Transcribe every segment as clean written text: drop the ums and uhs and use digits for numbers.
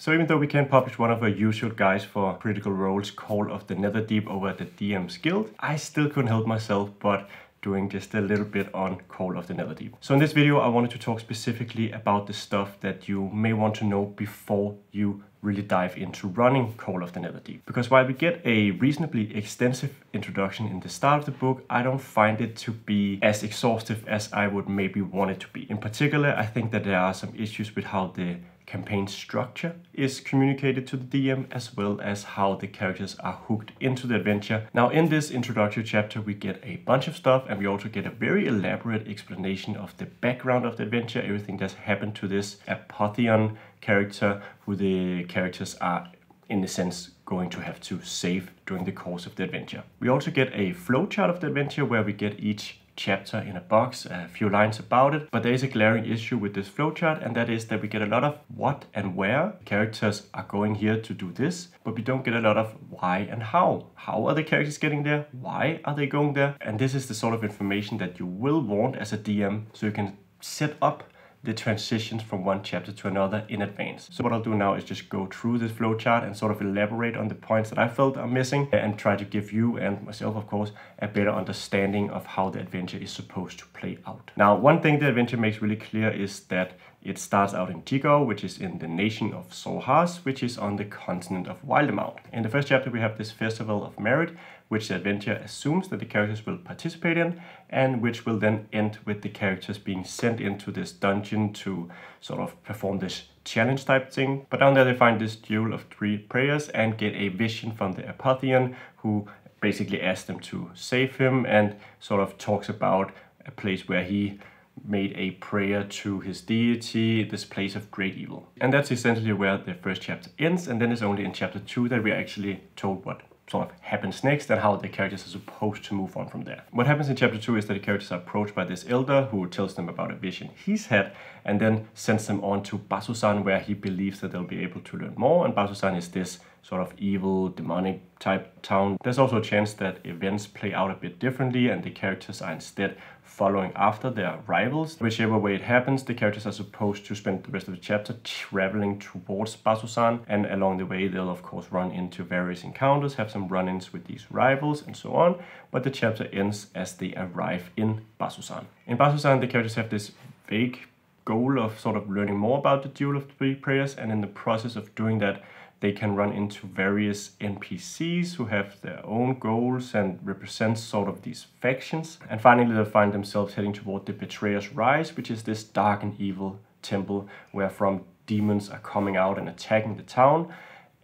So even though we can publish one of our usual guides for Critical Role's Call of the Netherdeep over at the DM's Guild, I still couldn't help myself but doing just a little bit on Call of the Netherdeep. So in this video I wanted to talk specifically about the stuff that you may want to know before you really dive into running Call of the Netherdeep. Because while we get a reasonably extensive introduction in the start of the book, I don't find it to be as exhaustive as I would maybe want it to be. In particular, I think that there are some issues with how the campaign structure is communicated to the DM, as well as how the characters are hooked into the adventure. Now in this introductory chapter we get a bunch of stuff, and we also get a very elaborate explanation of the background of the adventure, everything that's happened to this Apotheon character, who the characters are in a sense going to have to save during the course of the adventure. We also get a flowchart of the adventure where we get each chapter in a box, a few lines about it, but there is a glaring issue with this flowchart, and that is that we get a lot of what and where. Characters are going here to do this, but we don't get a lot of why and how. How are the characters getting there? Why are they going there? And this is the sort of information that you will want as a DM, so you can set up the transitions from one chapter to another in advance. So what I'll do now is just go through this flowchart and sort of elaborate on the points that I felt are missing, and try to give you, and myself of course, a better understanding of how the adventure is supposed to play out. Now, one thing the adventure makes really clear is that it starts out in Jigo, which is in the nation of Xhorhas, which is on the continent of Wildemount. In the first chapter we have this Festival of Merit, which the adventure assumes that the characters will participate in, and which will then end with the characters being sent into this dungeon to sort of perform this challenge type thing. But down there they find this Jewel of Three Prayers and get a vision from the Apotheon, who basically asks them to save him, and sort of talks about a place where he made a prayer to his deity, this place of great evil. And that's essentially where the first chapter ends, and then it's only in chapter 2 that we're actually told what sort of happens next and how the characters are supposed to move on from there. What happens in chapter 2 is that the characters are approached by this elder who tells them about a vision he's had, and then sends them on to Bazusan, where he believes that they'll be able to learn more. And Bazusan is this sort of evil, demonic type town. There's also a chance that events play out a bit differently, and the characters are instead following after their rivals. Whichever way it happens, the characters are supposed to spend the rest of the chapter traveling towards Bazusan, and along the way they'll of course run into various encounters, have some run-ins with these rivals and so on, but the chapter ends as they arrive in Bazusan. In Bazusan, the characters have this vague goal of sort of learning more about the Jewel of Three Prayers, and in the process of doing that they can run into various NPCs who have their own goals and represent sort of these factions. And finally they'll find themselves heading toward the Betrayer's Rise, which is this dark and evil temple where from demons are coming out and attacking the town.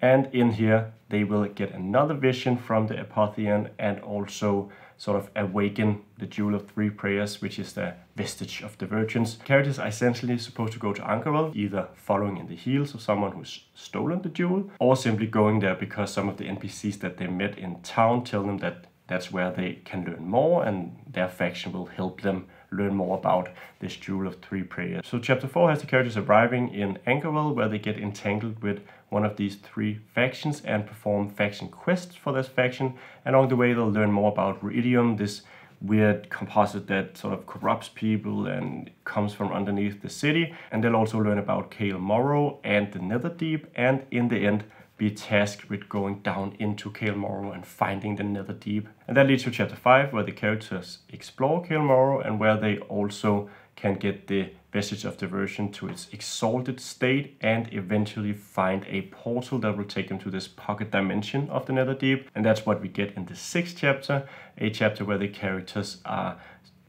And in here they will get another vision from the Apotheon, and also sort of awaken the Jewel of Three Prayers, which is the vestige of the virgins. Characters are essentially supposed to go to Ank'Harel, either following in the heels of someone who's stolen the jewel, or simply going there because some of the NPCs that they met in town tell them that that's where they can learn more, and their faction will help them learn more about this Jewel of Three Prayers. So chapter 4 has the characters arriving in Ank'Harel, where they get entangled with one of these three factions and perform faction quests for this faction. And along the way they'll learn more about Ruidium, this weird composite that sort of corrupts people and comes from underneath the city. And they'll also learn about Kael Morrow and the Netherdeep, and in the end be tasked with going down into Kael Morrow and finding the Netherdeep. And that leads to chapter 5, where the characters explore Kael Morrow, and where they also can get the vestige of diversion to its exalted state, and eventually find a portal that will take them to this pocket dimension of the Netherdeep. And that's what we get in the 6th chapter, a chapter where the characters are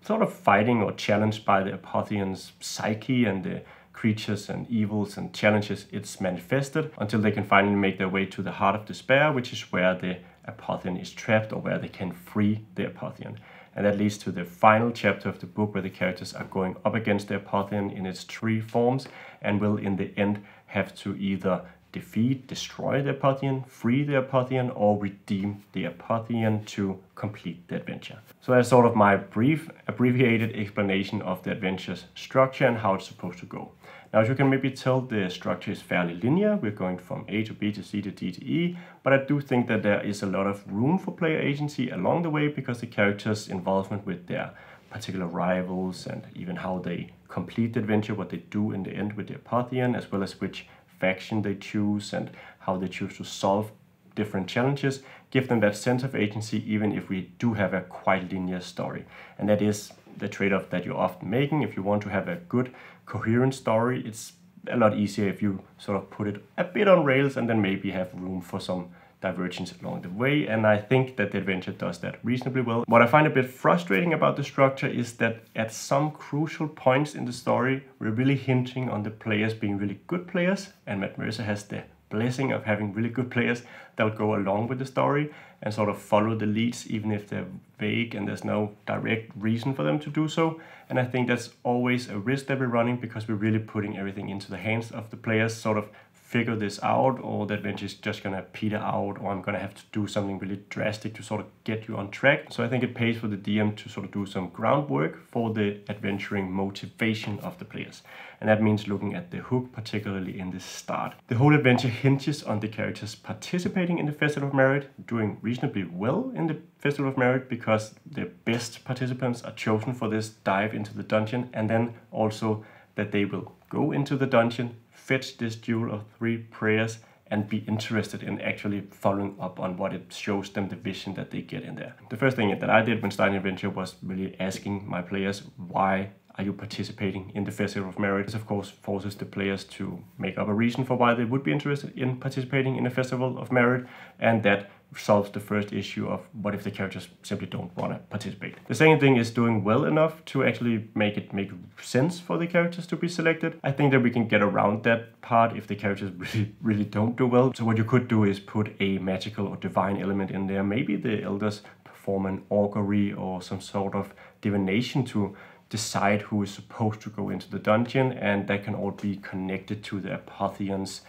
sort of fighting or challenged by the Apotheon's psyche and the creatures and evils and challenges it's manifested, until they can finally make their way to the Heart of Despair, which is where the Apotheon is trapped, or where they can free the Apotheon. And that leads to the final chapter of the book, where the characters are going up against the Apotheon in its three forms, and will in the end have to either defeat, destroy the Apotheon, free the Apotheon, or redeem the Apotheon to complete the adventure. So that's sort of my brief, abbreviated explanation of the adventure's structure and how it's supposed to go. Now, as you can maybe tell, the structure is fairly linear. We're going from A to B to C to D to E, but I do think that there is a lot of room for player agency along the way, because the characters' involvement with their particular rivals and even how they complete the adventure, what they do in the end with the Apotheon, as well as which faction they choose and how they choose to solve different challenges, give them that sense of agency even if we do have a quite linear story. And that is the trade-off that you're often making. If you want to have a good, coherent story, it's a lot easier if you sort of put it a bit on rails and then maybe have room for some divergence along the way, and I think that the adventure does that reasonably well. What I find a bit frustrating about the structure is that at some crucial points in the story, we're really hinging on the players being really good players, and Matt Mercer has the blessing of having really good players that will go along with the story and sort of follow the leads even if they're vague and there's no direct reason for them to do so. And I think that's always a risk that we're running because we're really putting everything into the hands of the players, sort of figure this out, or the adventure is just gonna peter out, or I'm gonna have to do something really drastic to sort of get you on track. So I think it pays for the DM to sort of do some groundwork for the adventuring motivation of the players. And that means looking at the hook, particularly in the start. The whole adventure hinges on the characters participating in the Festival of Merit, doing reasonably well in the Festival of Merit because the best participants are chosen for this dive into the dungeon, and then also that they will go into the dungeon, fetch this jewel of 3 prayers, and be interested in actually following up on what it shows them, the vision that they get in there. The first thing that I did when starting adventure was really asking my players, why are you participating in the Festival of Merit? This of course forces the players to make up a reason for why they would be interested in participating in the Festival of Merit, and that solves the first issue of what if the characters simply don't want to participate. The second thing is doing well enough to actually make it make sense for the characters to be selected. I think that we can get around that part if the characters really don't do well. So what you could do is put a magical or divine element in there. Maybe the elders perform an augury or some sort of divination to decide who is supposed to go into the dungeon, and that can all be connected to the Apotheon's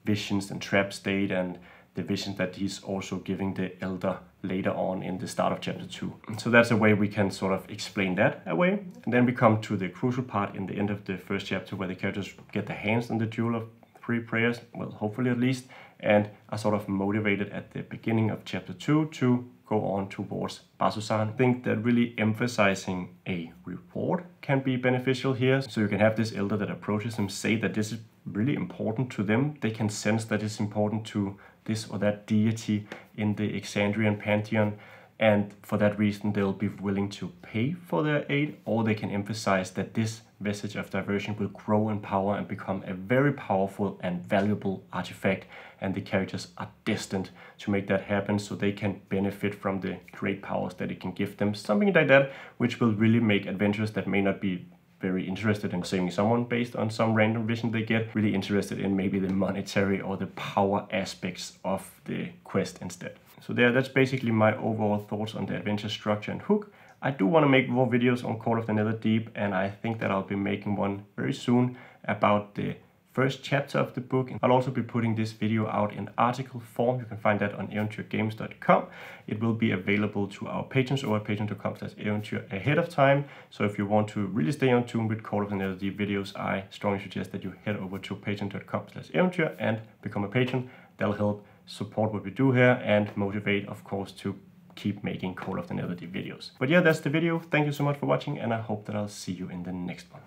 visions and trap state and the vision that he's also giving the elder later on in the start of chapter 2. So that's a way we can sort of explain that away. And then we come to the crucial part in the end of the first chapter where the characters get their hands on the jewel of 3 prayers, well, hopefully at least, and are sort of motivated at the beginning of chapter 2 to go on towards Bazusan. I think that really emphasizing a reward can be beneficial here. So you can have this elder that approaches them, say that this is really important to them. They can sense that it's important to this or that deity in the Exandrian pantheon, and for that reason they'll be willing to pay for their aid, or they can emphasize that this message of diversion will grow in power and become a very powerful and valuable artifact, and the characters are destined to make that happen so they can benefit from the great powers that it can give them. Something like that, which will really make adventurers that may not be very interested in saving someone based on some random vision they get, really interested in maybe the monetary or the power aspects of the quest instead. So that's basically my overall thoughts on the adventure structure and hook. I do want to make more videos on Call of the Netherdeep, and I think that I'll be making one very soon about the first chapter of the book. I'll also be putting this video out in article form. You can find that on eventyrgames.com. It will be available to our patrons over at patreon.com/eventyr ahead of time. So if you want to really stay on tune with Call of the Netherdeep videos, I strongly suggest that you head over to patreon.com/eventyr and become a patron. That'll help support what we do here and motivate, of course, to keep making Call of the Netherdeep videos. But yeah, that's the video. Thank you so much for watching, and I hope that I'll see you in the next one.